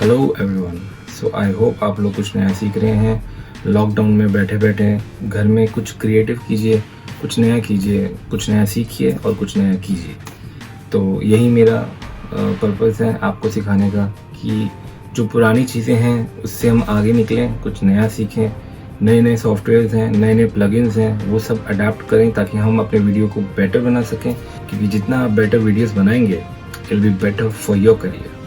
Hello everyone. So I hope आप लोग कुछ नया सीख रहे हैं। लॉकडाउन में बैठे बैठे घर में कुछ क्रिएटिव कीजिए, कुछ नया कीजिए, कुछ नया सीखिए और कुछ नया कीजिए। तो यही मेरा पर्पस है आपको सिखाने का कि जो पुरानी चीज़ें हैं उससे हम आगे निकलें, कुछ नया सीखें। नए नए सॉफ्टवेयर्स हैं, नए नए प्लगइन्स हैं, वो सब अडेप्ट करें ताकि हम अपने वीडियो को बेटर बना सकें, क्योंकि जितना आप बेटर वीडियोस बनाएंगे it will be better for your career.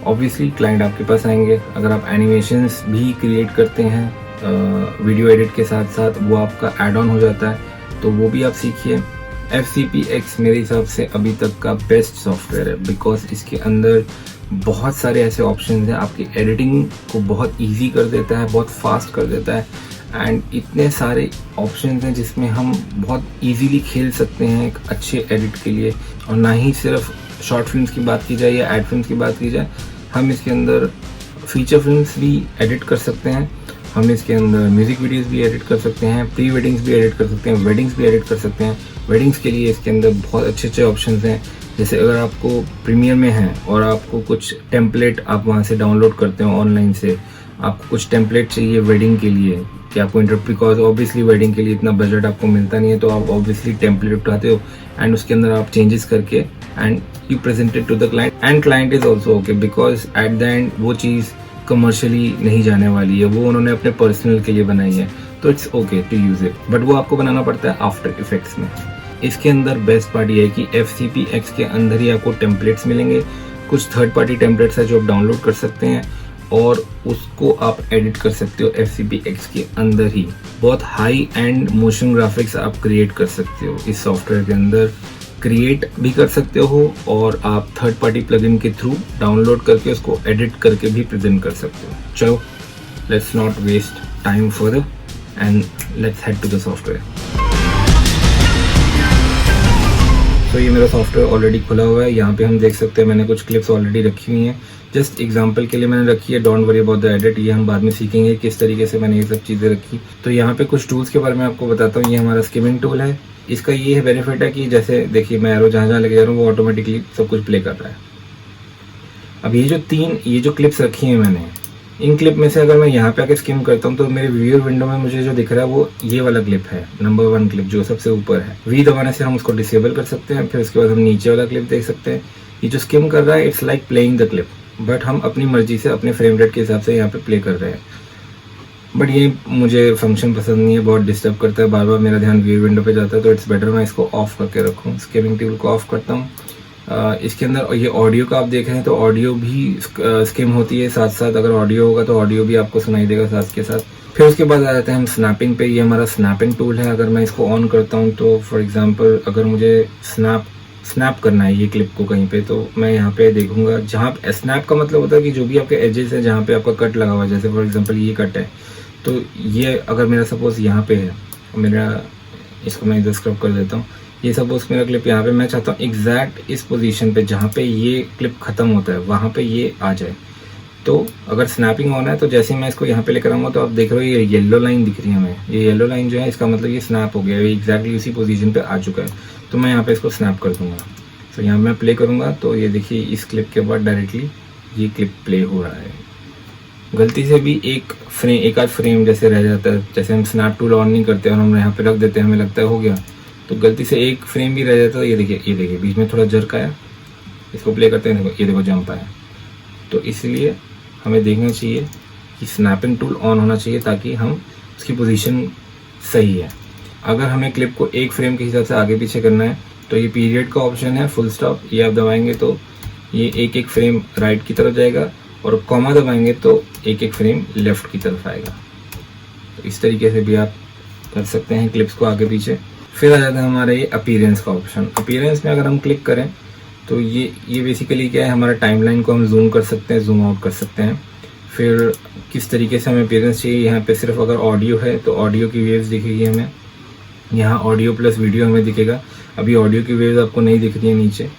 Obviously client आपके पास आएंगे। अगर आप एनिमेशंस भी क्रिएट करते हैं वीडियो एडिट के साथ साथ, वो आपका एड ऑन हो जाता है, तो वो भी आप सीखिए। FCPX मेरे हिसाब से अभी तक का बेस्ट सॉफ्टवेयर है, बिकॉज इसके अंदर बहुत सारे ऐसे ऑप्शंस हैं, आपकी एडिटिंग को बहुत इजी कर देता है, बहुत फास्ट कर देता है। एंड इतने सारे ऑप्शंस हैं जिसमें हम बहुत इजीली खेल सकते हैं एक अच्छे एडिट के लिए। और ना ही सिर्फ शॉर्ट फिल्म्स की बात की जाए या एड फिल्म्स की बात की जाए, हम इसके अंदर फीचर फिल्म्स भी एडिट कर सकते हैं, हम इसके अंदर म्यूज़िक वीडियोस भी एडिट कर सकते हैं, प्री वेडिंग्स भी एडिट कर सकते हैं, वेडिंग्स भी एडिट कर सकते हैं। वेडिंग्स के लिए इसके अंदर बहुत अच्छे अच्छे ऑप्शंस हैं। जैसे अगर आपको प्रीमियर में है और आपको कुछ टेम्पलेट आप वहाँ से डाउनलोड करते हो ऑनलाइन से, आपको कुछ टेम्पलेट चाहिए वेडिंग के लिए कि आपको बिकॉज ऑब्वियसली वेडिंग के लिए इतना बजट आपको मिलता नहीं है, तो आप ऑब्वियसली टेम्पलेट उठाते हो एंड उसके अंदर आप चेंजेस करके and you presented to the client and client is also okay, because at the end वो चीज़ कमर्शियली नहीं जाने वाली है, वो उन्होंने अपने पर्सनल के लिए बनाई है, तो it's okay to use it. But वो आपको बनाना पड़ता है आफ्टर इफेक्ट्स में। इसके अंदर बेस्ट पार्ट ये है कि FCPX के अंदर ही आपको टेम्पलेट्स मिलेंगे, कुछ थर्ड पार्टी टेम्पलेट्स है जो आप डाउनलोड कर सकते हैं और उसको आप एडिट कर सकते हो FCPX के अंदर ही। बहुत हाई एंड मोशन ग्राफिक्स आप क्रिएट कर सकते हो इस सॉफ्टवेयर के अंदर, क्रिएट भी कर सकते हो और आप थर्ड पार्टी प्लगइन के थ्रू डाउनलोड करके उसको एडिट करके भी प्रेजेंट कर सकते हो। चलो, let's not waste time further and let's head to the software. तो ये मेरा सॉफ्टवेयर ऑलरेडी खुला हुआ है। यहाँ पे हम देख सकते हैं मैंने कुछ क्लिप्स ऑलरेडी रखी हुई हैं, जस्ट एग्जांपल के लिए मैंने रखी है। Don't worry about the edit, ये हम बाद में सीखेंगे किस तरीके से मैंने ये सब चीज़ें रखी। तो यहाँ पे कुछ टूल्स के बारे में आपको बताता हूँ। ये हमारा स्किमिंग टूल है। इसका ये बेनिफिट है कि जैसे देखिए मैं एरो जहाँ जहाँ लेके जा रहा हूँ वो ऑटोमेटिकली सब कुछ प्ले कर रहा है। अब ये जो क्लिप्स रखी हैं मैंने, इन क्लिप में से अगर मैं यहाँ पे आके स्किम करता हूँ तो मेरे व्यूअर विंडो में मुझे जो दिख रहा है वो ये वाला क्लिप है, नंबर 1 क्लिप जो सबसे ऊपर है। वी दबाने से हम उसको डिसेबल कर सकते हैं। फिर उसके बाद हम नीचे वाला क्लिप देख सकते हैं। ये जो स्किम कर रहा है it's like playing the clip, but हम अपनी मर्जी से अपने फ्रेम रेट के हिसाब से यहाँ पे प्ले कर रहे हैं। बट ये मुझे फंक्शन पसंद नहीं है, बहुत डिस्टर्ब करता है, बार बार मेरा ध्यान व्यू विंडो पे जाता है, तो इट्स बेटर मैं इसको ऑफ करके रखूँ। स्किमिंग टूल को ऑफ करता हूँ। इसके अंदर ये ऑडियो का आप देख रहे हैं तो ऑडियो भी स्किम होती है साथ साथ। अगर ऑडियो होगा तो ऑडियो भी आपको सुनाई देगा साथ के साथ। फिर उसके बाद आ जाते हैं हम स्नैपिंग पे। ये हमारा स्नैपिंग टूल है। अगर मैं इसको ऑन करता हूँ तो फॉर एग्जांपल अगर मुझे स्नैप करना है ये क्लिप को कहीं पे, तो मैं यहाँ पे देखूंगा। जहाँ स्नैप का मतलब होता है कि जो भी आपके एजेस है जहाँ पे आपका कट लगा हुआ है, जैसे फॉर एग्जांपल ये कट है, तो ये अगर मेरा सपोज यहाँ पे है, मेरा इसको मैं इधर स्क्रब कर देता हूँ, ये सपोज मेरा क्लिप यहाँ पे, मैं चाहता हूँ एग्जैक्ट इस पोजीशन पे जहाँ पे ये क्लिप खत्म होता है वहाँ पे ये आ जाए। तो अगर स्नैपिंग होना है तो जैसे मैं इसको यहाँ पे लेकर आऊँगा तो आप देख रहे हो ये येलो लाइन दिख रही है हमें। ये येलो लाइन जो है इसका मतलब ये स्नैप हो गया है, ये एग्जैक्टली उसी पोजीशन पे आ चुका है। तो मैं यहाँ पे इसको स्नैप कर दूंगा। तो यहाँ मैं प्ले करूँगा तो ये देखिए इस क्लिप के बाद डायरेक्टली ये क्लिप प्ले हो रहा है। गलती से भी एक आध फ्रेम जैसे रह जाता है, जैसे हम स्नैप टूल ऑन नहीं करते और हम यहाँ पे रख देते हैं, हमें लगता है हो गया, तो गलती से एक फ्रेम भी रह जाता है। ये देखिए बीच में थोड़ा जर्क आया, इसको प्ले करते हैं, ये देखो जंप आया। तो इसलिए हमें देखना चाहिए कि स्नैपिंग टूल ऑन होना चाहिए ताकि हम उसकी पोजीशन सही है। अगर हमें क्लिप को एक फ्रेम के हिसाब से आगे पीछे करना है तो ये पीरियड का ऑप्शन है, फुल स्टॉप, ये आप दबाएंगे तो ये एक फ्रेम राइट की तरफ जाएगा और कॉमा दबाएंगे तो एक फ्रेम लेफ्ट की तरफ आएगा। तो इस तरीके से भी आप कर सकते हैं क्लिप्स को आगे पीछे। फिर आ जाता है हमारा ये अपीयरेंस का ऑप्शन। अपीयरेंस में अगर हम क्लिक करें तो ये बेसिकली क्या है, हमारा टाइमलाइन को हम जूम कर सकते हैं, जूम आउट कर सकते हैं। फिर किस तरीके से हमें अपीयरेंस चाहिए, यहाँ पे सिर्फ अगर ऑडियो है तो ऑडियो की वेव्स दिखेगी हमें, यहाँ ऑडियो प्लस वीडियो हमें दिखेगा। अभी ऑडियो की वेव्स आपको नहीं दिख रही है नीचे,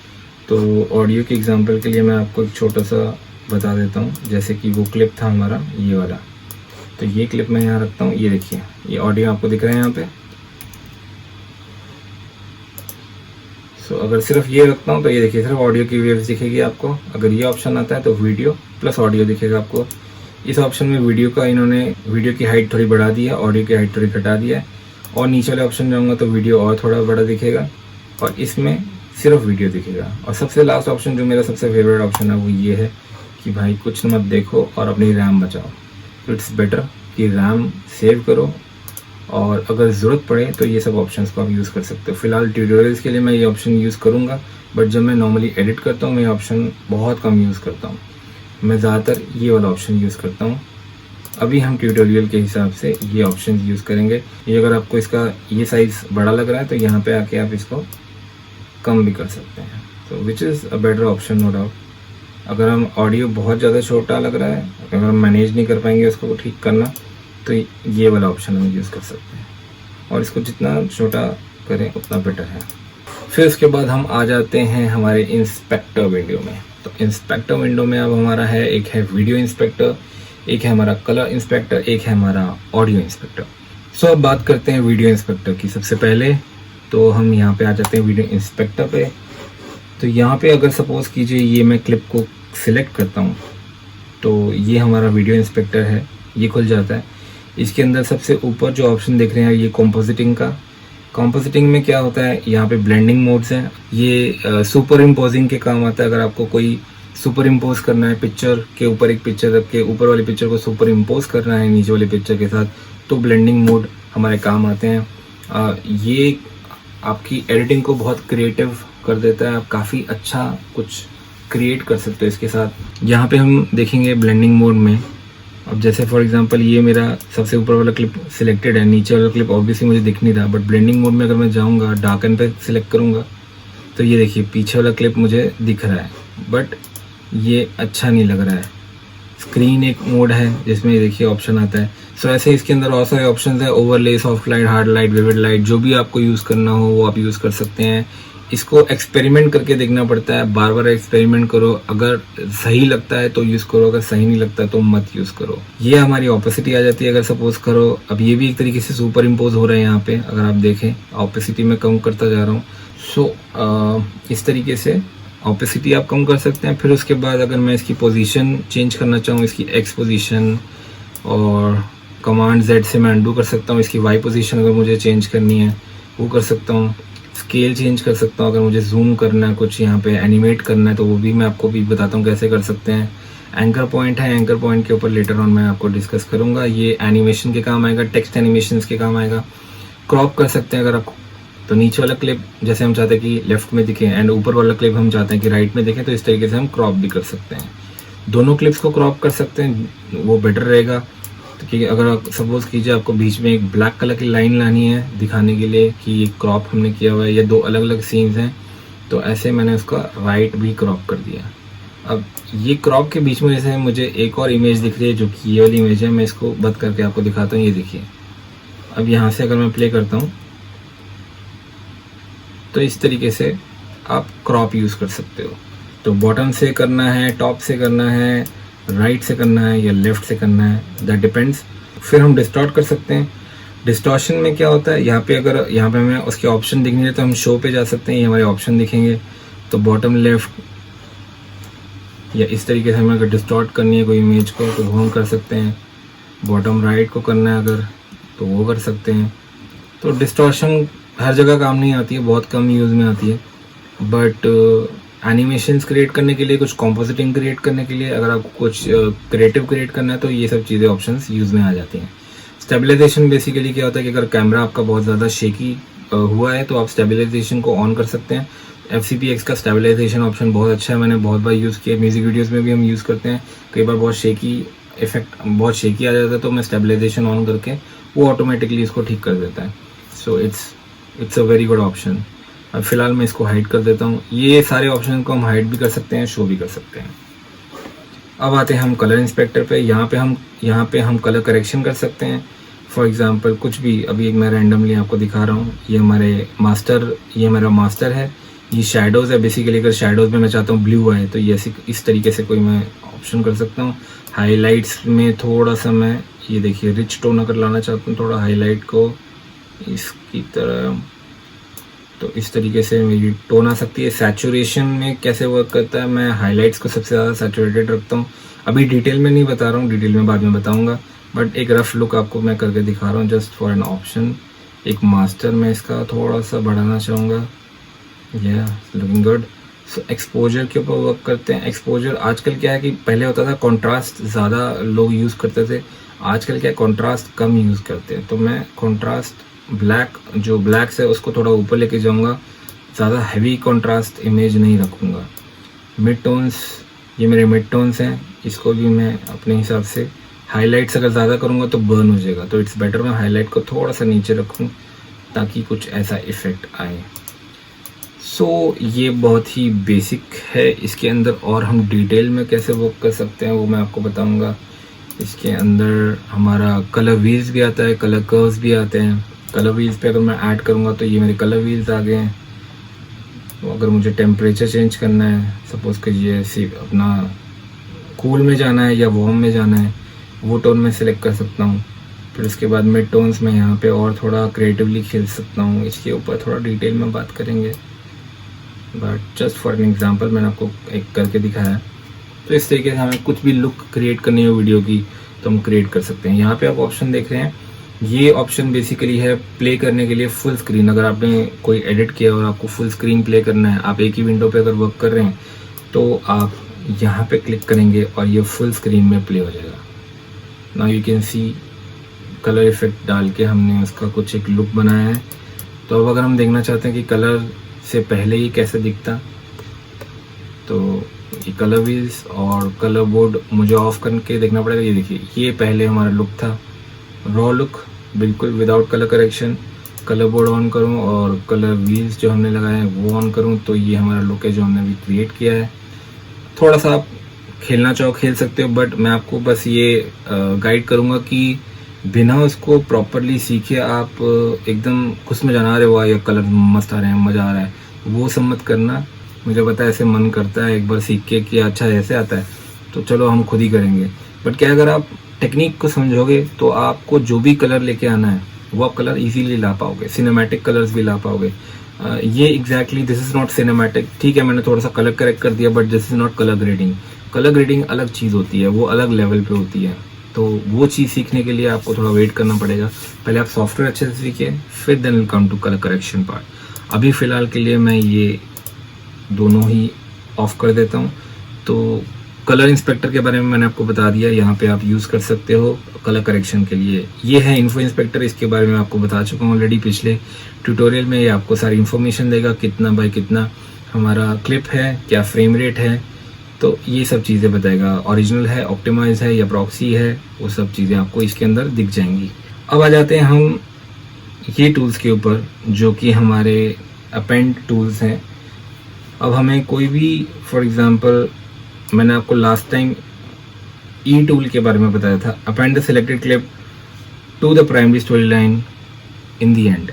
तो ऑडियो के एग्जाम्पल के लिए मैं आपको एक छोटा सा बता देता हूँ। जैसे कि वो क्लिप था हमारा ये वाला, तो ये क्लिप मैं यहाँ रखता हूँ। ये देखिए ये ऑडियो आपको दिख रहा है यहाँ पे। सो अगर सिर्फ ये रखता हूँ तो ये देखिए सिर्फ ऑडियो की वेव्स दिखेगी आपको। अगर ये ऑप्शन आता है तो वीडियो प्लस ऑडियो दिखेगा आपको। इस ऑप्शन में वीडियो का इन्होंने वीडियो की हाइट थोड़ी बढ़ा दी है, ऑडियो की हाइट थोड़ी घटा दिया है। और नीचे वाले ऑप्शन जाऊँगा तो वीडियो और थोड़ा बड़ा दिखेगा और इसमें सिर्फ वीडियो दिखेगा। और सबसे लास्ट ऑप्शन जो मेरा सबसे फेवरेट ऑप्शन है वो ये है कि भाई कुछ मत देखो और अपनी रैम बचाओ। इट्स बेटर कि रैम सेव करो और अगर ज़रूरत पड़े तो ये सब ऑप्शंस को आप यूज़ कर सकते हो। फिलहाल ट्यूटोरियल्स के लिए मैं ये ऑप्शन यूज़ करूँगा, बट जब मैं नॉर्मली एडिट करता हूँ मैं ये ऑप्शन बहुत कम यूज़ करता हूँ। मैं ज़्यादातर ये वाला ऑप्शन यूज़ करता हूँ। अभी हम ट्यूटोरियल के हिसाब से ये ऑप्शन यूज़ करेंगे। ये अगर आपको इसका ये साइज़ बड़ा लग रहा है तो यहाँ पे आके आप इसको कम भी कर सकते हैं, तो which is a better option no doubt. अगर हम ऑडियो बहुत ज़्यादा छोटा लग रहा है, अगर हम मैनेज नहीं कर पाएंगे उसको ठीक करना, तो ये वाला ऑप्शन हम यूज़ कर सकते हैं और इसको जितना छोटा करें उतना बेटर है। फिर उसके बाद हम आ जाते हैं हमारे इंस्पेक्टर विंडो में। तो इंस्पेक्टर विंडो में अब हमारा है, एक है वीडियो इंस्पेक्टर, एक है हमारा कलर इंस्पेक्टर, एक है हमारा ऑडियो इंस्पेक्टर। सो अब बात करते हैं वीडियो इंस्पेक्टर की। सबसे पहले तो हम यहाँ पे आ जाते हैं वीडियो इंस्पेक्टर पे। तो यहाँ पे अगर सपोज़ कीजिए ये मैं क्लिप को सिलेक्ट करता हूँ तो ये हमारा वीडियो इंस्पेक्टर है, ये खुल जाता है। इसके अंदर सबसे ऊपर जो ऑप्शन देख रहे हैं ये कॉम्पोजिटिंग का। कॉम्पोजिटिंग में क्या होता है, यहाँ पे ब्लेंडिंग मोड्स हैं, ये सुपर इम्पोजिंग के काम आता है। अगर आपको कोई सुपर इम्पोज करना है, पिक्चर के ऊपर एक पिक्चर रख के ऊपर वाली पिक्चर को सुपर इम्पोज करना है नीचे वाली पिक्चर के साथ, तो ब्लेंडिंग मोड हमारे काम आते हैं। ये आपकी एडिटिंग को बहुत क्रिएटिव कर देता है, आप काफ़ी अच्छा कुछ क्रिएट कर सकते हो इसके साथ। यहाँ पे हम देखेंगे ब्लेंडिंग मोड में, अब जैसे फॉर एग्जांपल ये मेरा सबसे ऊपर वाला क्लिप सिलेक्टेड है, नीचे वाला क्लिप ऑब्वियसली मुझे दिख नहीं रहा, बट ब्लेंडिंग मोड में अगर मैं जाऊँगा डार्कन पे सिलेक्ट करूँगा तो ये देखिए पीछे वाला क्लिप मुझे दिख रहा है, बट ये अच्छा नहीं लग रहा है। स्क्रीन एक मोड है जिसमें ये देखिए ऑप्शन आता है। सो ऐसे इसके अंदर बहुत सारे ऑप्शन है, overlay, soft light, hard light, vivid light, जो भी आपको यूज़ करना हो वो आप यूज़ कर सकते हैं। इसको एक्सपेरिमेंट करके देखना पड़ता है, बार बार एक्सपेरिमेंट करो। अगर सही लगता है तो यूज़ करो, अगर सही नहीं लगता तो मत यूज़ करो। ये हमारी ऑपेसिटी आ जाती है अगर सपोज करो। अब ये भी एक तरीके से सुपर इम्पोज हो रहा है यहाँ पे, अगर आप देखें ऑपेसिटी में कम करता जा रहा हूँ। सो इस तरीके से ऑपेसिटी आप कम कर सकते हैं। फिर उसके बाद अगर मैं इसकी पोजीशन चेंज करना चाहूँ, इसकी एक्स पोजीशन, और कमांड Z से मैं अंडू कर सकता हूँ। इसकी वाई पोजीशन अगर मुझे चेंज करनी है वो कर सकता हूँ। स्केल चेंज कर सकता हूँ, अगर मुझे जूम करना है, कुछ यहाँ पे एनिमेट करना है तो वो भी मैं आपको भी बताता हूँ कैसे कर सकते हैं। एंकर पॉइंट है, एंकर पॉइंट के ऊपर लेटर ऑन मैं आपको डिस्कस करूँगा। ये एनिमेशन के काम आएगा, टेक्स्ट एनिमेशन के काम आएगा। क्रॉप कर सकते हैं अगर आप, तो नीचे वाला क्लिप जैसे हम चाहते हैं कि लेफ्ट में दिखे एंड ऊपर वाला क्लिप हम चाहते हैं कि राइट में दिखे, तो इस तरीके से हम क्रॉप भी कर सकते हैं। दोनों क्लिप्स को क्रॉप कर सकते हैं, वो बेटर रहेगा। तो कि अगर सपोज कीजिए आपको बीच में एक ब्लैक कलर की लाइन लानी है दिखाने के लिए कि ये क्रॉप हमने किया हुआ है या दो अलग अलग सीन्स हैं, तो ऐसे मैंने उसका राइट भी क्रॉप कर दिया। अब ये क्रॉप के बीच में जैसे मुझे एक और इमेज दिख रही है जो कि ये वाली इमेज है, मैं इसको बंद करके आपको दिखाता हूँ। ये देखिए, अब यहाँ से अगर मैं प्ले करता हूँ तो इस तरीके से आप क्रॉप यूज़ कर सकते हो। तो बॉटम से करना है, टॉप से करना है, राइट से करना है या लेफ्ट से करना है, दैट डिपेंड्स। फिर हम डिस्टॉर्ट कर सकते हैं। डिस्टॉर्शन में क्या होता है, यहाँ पे अगर यहाँ पे हमें उसके ऑप्शन दिखने है तो हम शो पे जा सकते हैं, ये हमारे ऑप्शन दिखेंगे। तो बॉटम लेफ्ट या इस तरीके से हमें अगर डिस्टॉर्ट करनी है कोई इमेज को तो वो हम कर सकते हैं। बॉटम राइट को करना है अगर तो वो कर सकते हैं। तो डिस्टॉर्शन हर जगह काम नहीं आती है, बहुत कम यूज़ में आती है, बट एनिमेशंस क्रिएट करने के लिए, कुछ कॉम्पोजिटिंग क्रिएट करने के लिए, अगर आपको कुछ क्रिएटिव क्रिएट करना है तो ये सब चीज़ें ऑप्शंस यूज़ में आ जाती हैं। स्टेबलाइजेशन बेसिकली क्या होता है कि अगर कैमरा आपका बहुत ज़्यादा शेकी हुआ है तो आप स्टेबलाइजेशन को ऑन कर सकते हैं। FCPX का स्टेबलाइजेशन ऑप्शन बहुत अच्छा है, मैंने बहुत बार यूज़ किया, म्यूज़िक वीडियोज़ में भी हम यूज़ करते हैं। कई बार बहुत शेकी इफेक्ट, बहुत शेकी आ जाता है तो मैं स्टेबलाइजेशन ऑन करके वो ऑटोमेटिकली इसको ठीक कर देता है। So it's a very good option. अब फिलहाल मैं इसको हाइड कर देता हूँ। ये सारे ऑप्शन को हम हाइड भी कर सकते हैं, शो भी कर सकते हैं। अब आते हैं हम कलर इंस्पेक्टर पे। यहाँ पे हम कलर करेक्शन कर सकते हैं। फॉर एग्जांपल कुछ भी, अभी एक मैं रैंडमली आपको दिखा रहा हूँ। ये मेरा मास्टर है। ये शैडोज़ है बेसिकली। अगर शैडोज़ में मैं चाहता हूँ ब्लू आए तो ये इस तरीके से कोई मैं ऑप्शन कर सकता हूँ। हाईलाइट्स में थोड़ा सा मैं ये देखिए रिच टोन अगर लाना चाहता हूँ, थोड़ा हाईलाइट को इसकी तरह तो इस तरीके से मेरी टोन आ सकती है। सैचुरेशन में कैसे वर्क करता है, मैं हाइलाइट्स को सबसे ज़्यादा सैचुरेटेड रखता हूँ। अभी डिटेल में नहीं बता रहा हूँ, डिटेल में बाद में बताऊँगा, बट एक रफ लुक आपको मैं करके दिखा रहा हूँ जस्ट फॉर एन ऑप्शन। एक मास्टर में इसका थोड़ा सा बढ़ाना चाहूँगा, या लुकिंग गुड। सो एक्सपोजर के ऊपर वर्क करते हैं। एक्सपोजर आजकल क्या है कि पहले होता था कॉन्ट्रास्ट ज़्यादा लोग यूज़ करते थे, आजकल क्या है कॉन्ट्रास्ट कम यूज़ करते हैं। तो मैं कॉन्ट्रास्ट ब्लैक, जो ब्लैक्स है उसको थोड़ा ऊपर लेके जाऊंगा, ज़्यादा हैवी कॉन्ट्रास्ट इमेज नहीं रखूँगा। मिड टोन्स, ये मेरे मिड टोन्स हैं, इसको भी मैं अपने हिसाब से, हाईलाइट्स अगर ज़्यादा करूँगा तो बर्न हो जाएगा, तो इट्स बेटर मैं हाईलाइट को थोड़ा सा नीचे रखूँ ताकि कुछ ऐसा इफ़ेक्ट आए। सो ये बहुत ही बेसिक है। इसके अंदर और हम डिटेल में कैसे वर्क कर सकते हैं वो मैं आपको बताऊँगा। इसके अंदर हमारा कलर व्हील्स भी आता है, कलर कर्व्स भी आते हैं। कलर व्हील्स पे अगर मैं ऐड करूँगा तो ये मेरे कलर व्हील्स आ गए हैं। तो अगर मुझे टेम्परेचर चेंज करना है, सपोज़ कि ये अपना कूल में जाना है या वार्म में जाना है, वो टोन में सिलेक्ट कर सकता हूँ। फिर उसके बाद मिड टोन्स में यहाँ पे और थोड़ा क्रिएटिवली खेल सकता हूँ। इसके ऊपर थोड़ा डिटेल में बात करेंगे, but just for an example मैंने आपको एक करके दिखाया है। तो इस तरीके से हमें कुछ भी लुक क्रिएट करनी हो वीडियो की तो हम क्रिएट कर सकते हैं। यहाँ पे आप ऑप्शन देख रहे हैं, ये ऑप्शन बेसिकली है प्ले करने के लिए फुल स्क्रीन। अगर आपने कोई एडिट किया और आपको फुल स्क्रीन प्ले करना है, आप एक ही विंडो पे अगर वर्क कर रहे हैं तो आप यहाँ पे क्लिक करेंगे और ये फुल स्क्रीन में प्ले हो जाएगा। Now you can see colour effect डाल के हमने उसका कुछ एक लुक बनाया है। तो अब अगर हम देखना चाहते हैं कि कलर से पहले ही कैसे दिखता, तो ये कलर व्हील्स और कलर बोर्ड मुझे ऑफ करके देखना पड़ेगा। ये देखिए, ये पहले हमारा लुक था, रॉ लुक बिल्कुल without colour correction. Colour board on करूं और कलर व्हील्स जो हमने लगाए हैं वो ऑन करूं तो ये हमारा लुक है जो हमने अभी क्रिएट किया है। थोड़ा सा आप खेलना चाहो खेल सकते हो, बट मैं आपको बस ये गाइड करूंगा कि बिना उसको प्रॉपरली सीखे आप एकदम खुश में जाना, रहे वाह ये कलर मस्त आ रहे हैं, मज़ा आ रहा है, वो सब मत करना। मुझे पता है ऐसे मन करता है एक बार सीख के कि अच्छा ऐसे आता है तो चलो हम खुद ही करेंगे, बट क्या अगर आप टेक्निक को समझोगे तो आपको जो भी कलर लेके आना है वो आप कलर इजीली ला पाओगे, सिनेमैटिक कलर्स भी ला पाओगे। ये exactly this is not cinematic, ठीक है मैंने थोड़ा सा कलर करेक्ट कर दिया, but this is not colour grading. Colour grading अलग चीज़ होती है, वो अलग लेवल पे होती है। तो वो चीज़ सीखने के लिए आपको थोड़ा वेट करना पड़ेगा। पहले आप सॉफ्टवेयर अच्छे से सीखिए, फिर then will come to colour correction part. अभी फ़िलहाल के लिए मैं ये दोनों ही ऑफ कर देता हूँ। तो कलर इंस्पेक्टर के बारे में मैंने आपको बता दिया, यहाँ पे आप यूज़ कर सकते हो कलर करेक्शन के लिए। ये है इन्फो इंस्पेक्टर, इसके बारे में आपको बता चुका हूँ ऑलरेडी पिछले ट्यूटोरियल में। ये आपको सारी इन्फॉर्मेशन देगा, कितना बाय कितना हमारा क्लिप है, क्या फ्रेम रेट है, तो ये सब चीज़ें बताएगा। ओरिजिनल है, ऑप्टिमाइज है या प्रॉक्सी है, वो सब चीज़ें आपको इसके अंदर दिख जाएंगी। अब आ जाते हैं हम ये टूल्स के ऊपर जो कि हमारे अपेंड टूल्स हैं। अब हमें कोई भी, फॉर एग्जांपल मैंने आपको लास्ट टाइम ई टूल के बारे में बताया था, append the selected clip to the primary story line in the end.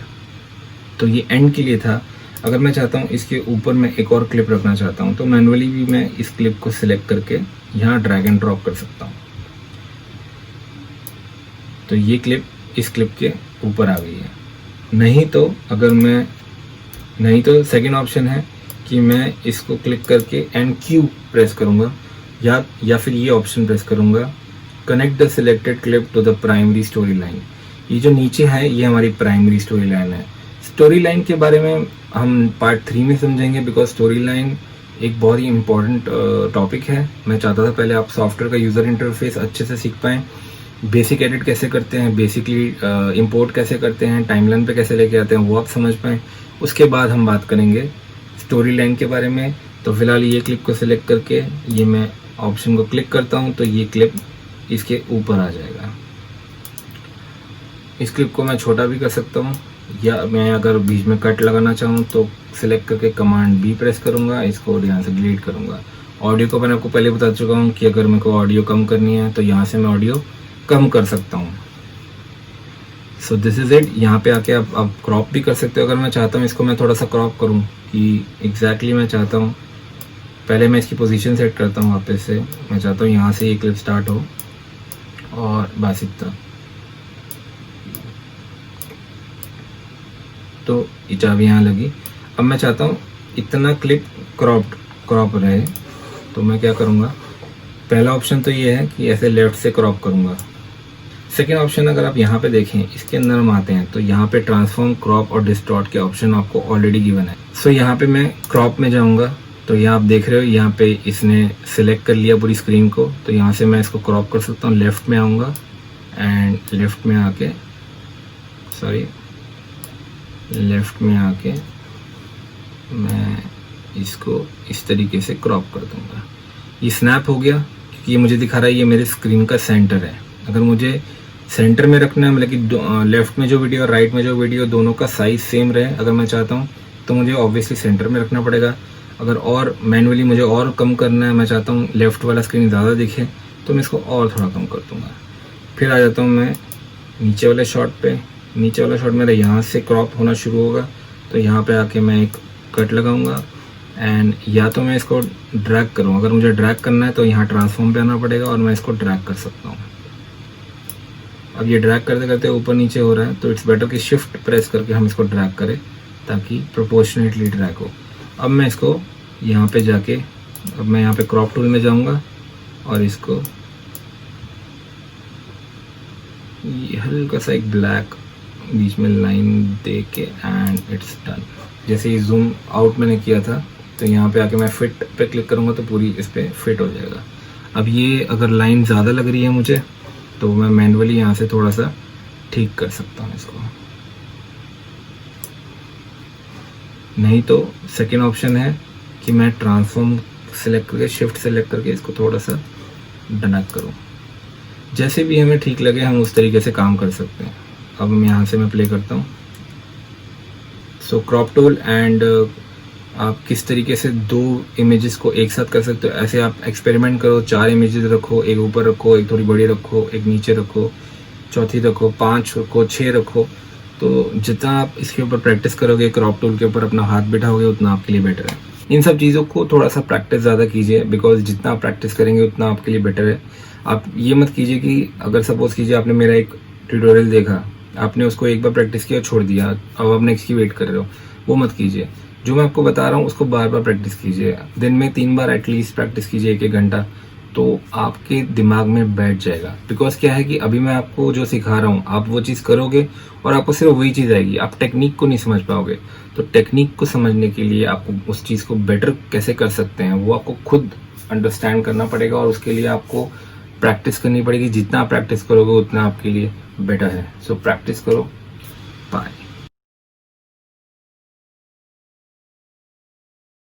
तो ये एंड के लिए था। अगर मैं चाहता हूँ इसके ऊपर मैं एक और क्लिप रखना चाहता हूँ तो मैनुअली भी मैं इस क्लिप को सिलेक्ट करके यहाँ ड्रैग एंड ड्रॉप कर सकता हूँ। तो ये क्लिप इस क्लिप के ऊपर आ गई है। नहीं तो सेकंड ऑप्शन है कि मैं इसको क्लिक करके एंड क्यू प्रेस करूँगा या फिर ये ऑप्शन प्रेस करूँगा, connect the selected clip to the primary story line. ये जो नीचे है ये हमारी प्राइमरी स्टोरी लाइन है। स्टोरी लाइन के बारे में हम पार्ट 3 में समझेंगे, बिकॉज स्टोरी लाइन एक बहुत ही इम्पॉर्टेंट टॉपिक है। मैं चाहता था पहले आप सॉफ्टवेयर का यूज़र इंटरफेस अच्छे से सीख पाएँ, बेसिक एडिट कैसे करते हैं, बेसिकली इंपोर्ट कैसे करते हैं, टाइमलाइन पे कैसे लेके आते हैं वो आप समझ पाएँ। उसके बाद हम बात करेंगे स्टोरी लाइन के बारे में। तो फिलहाल ये क्लिप को सिलेक्ट करके ये मैं ऑप्शन को क्लिक करता हूँ तो ये क्लिप इसके ऊपर आ जाएगा। इस क्लिप को मैं छोटा भी कर सकता हूँ, या मैं अगर बीच में कट लगाना चाहूँ तो सिलेक्ट करके कमांड बी प्रेस करूँगा, इसको यहाँ से डिलीट करूँगा। ऑडियो को मैंने आपको पहले बता चुका हूँ कि अगर मेरे को ऑडियो कम करनी है तो यहाँ से मैं ऑडियो कम कर सकता हूँ। So this is it. यहाँ पे आके आप क्रॉप भी कर सकते हो। अगर मैं चाहता हूँ इसको मैं थोड़ा सा क्रॉप करूँ कि एग्जैक्टली मैं चाहता हूँ, पहले मैं इसकी पोजीशन सेट करता हूँ वापस से। मैं चाहता हूँ यहाँ से ये क्लिप स्टार्ट हो और बस इतना, तो ये चाबी यहाँ लगी। अब मैं चाहता हूँ इतना क्लिप क्रॉप रहे, तो मैं क्या करूँगा, पहला ऑप्शन तो ये है कि ऐसे लेफ्ट से क्रॉप करूँगा। सेकेंड ऑप्शन अगर आप यहाँ पे देखें, इसके अंदर हम आते हैं तो यहाँ पे ट्रांसफॉर्म, क्रॉप और डिस्टॉर्ट के ऑप्शन आपको ऑलरेडी गिवन है। सो यहाँ पे मैं क्रॉप में जाऊँगा, तो यहाँ आप देख रहे हो यहाँ पे इसने सिलेक्ट कर लिया पूरी स्क्रीन को, तो यहाँ से मैं इसको क्रॉप कर सकता हूँ। लेफ्ट में आऊँगा एंड लेफ्ट में आके मैं इसको इस तरीके से क्रॉप कर दूँगा। ये स्नैप हो गया क्योंकि ये मुझे दिखा रहा है ये मेरे स्क्रीन का सेंटर है। अगर मुझे सेंटर में रखना है, मतलब कि लेफ्ट में जो वीडियो और राइट में जो वीडियो दोनों का साइज सेम रहे अगर मैं चाहता हूँ, तो मुझे ऑब्वियसली सेंटर में रखना पड़ेगा। अगर और मैनुअली मुझे और कम करना है, मैं चाहता हूँ लेफ्ट वाला स्क्रीन ज़्यादा दिखे, तो मैं इसको और थोड़ा कम कर दूँगा। फिर आ जाता हूँ मैं नीचे वाले शॉट पे। नीचे वाला शॉट मेरा यहाँ से क्रॉप होना शुरू होगा, तो यहाँ पे आके मैं एक कट लगाऊंगा एंड या तो मैं इसको ड्रैग करूँ। अगर मुझे ड्रैग करना है तो यहाँ ट्रांसफॉर्म पे आना पड़ेगा और मैं इसको ड्रैग कर सकता हूँ। अब ये ड्रैग करते करते ऊपर नीचे हो रहा है, तो इट्स बेटर कि शिफ्ट प्रेस करके हम इसको ड्रैग करें ताकि प्रोपोर्शनेटली ड्रैग हो। अब मैं इसको यहाँ पे जाके, अब मैं यहाँ पे क्रॉप टूल में जाऊँगा और इसको ये हल्का सा एक ब्लैक बीच में लाइन दे के एंड इट्स डन। जैसे ये जूम आउट मैंने किया था, तो यहाँ पे आके मैं फिट पे क्लिक करूँगा तो पूरी इस पे फिट हो जाएगा। अब ये अगर लाइन ज़्यादा लग रही है मुझे, तो मैं मैनुअली यहाँ से थोड़ा सा ठीक कर सकता हूँ इसको। नहीं तो सेकेंड ऑप्शन है कि मैं ट्रांसफॉर्म सेलेक्ट करके, शिफ्ट सेलेक्ट करके इसको थोड़ा सा डनक करूँ। जैसे भी हमें ठीक लगे हम उस तरीके से काम कर सकते हैं। अब हम यहाँ से मैं प्ले करता हूँ। सो क्रॉप टूल एंड आप किस तरीके से दो इमेजेस को एक साथ कर सकते हो, ऐसे आप एक्सपेरिमेंट करो। 4 इमेजेस रखो, एक ऊपर रखो, एक थोड़ी बड़ी रखो, एक नीचे रखो, चौथी रखो, 5 रखो, 6 रखो। तो जितना आप इसके ऊपर प्रैक्टिस करोगे, क्रॉप टूल के ऊपर अपना हाथ बिठाओगे, उतना आपके लिए बेटर है। इन सब चीज़ों को थोड़ा सा प्रैक्टिस ज़्यादा कीजिए, बिकॉज जितना आप प्रैक्टिस करेंगे उतना आपके लिए बेटर है। आप ये मत कीजिए कि अगर सपोज कीजिए आपने मेरा एक ट्यूटोरियल देखा, आपने उसको एक बार प्रैक्टिस किया छोड़ दिया, अब आप नेक्स्ट की वेट कर रहे हो, वो मत कीजिए। जो मैं आपको बता रहा हूँ उसको बार बार प्रैक्टिस कीजिए। दिन में 3 बार एटलीस्ट प्रैक्टिस कीजिए, 1-1 घंटा, तो आपके दिमाग में बैठ जाएगा। बिकॉज क्या है कि अभी मैं आपको जो सिखा रहा हूँ आप वो चीज़ करोगे और आपको सिर्फ वही चीज़ आएगी, आप टेक्निक को नहीं समझ पाओगे। तो टेक्निक को समझने के लिए आपको उस चीज़ को बेटर कैसे कर सकते हैं वो आपको खुद अंडरस्टैंड करना पड़ेगा, और उसके लिए आपको प्रैक्टिस करनी पड़ेगी। जितना आप प्रैक्टिस करोगे उतना आपके लिए बेटर है। सो प्रैक्टिस करो। बाय।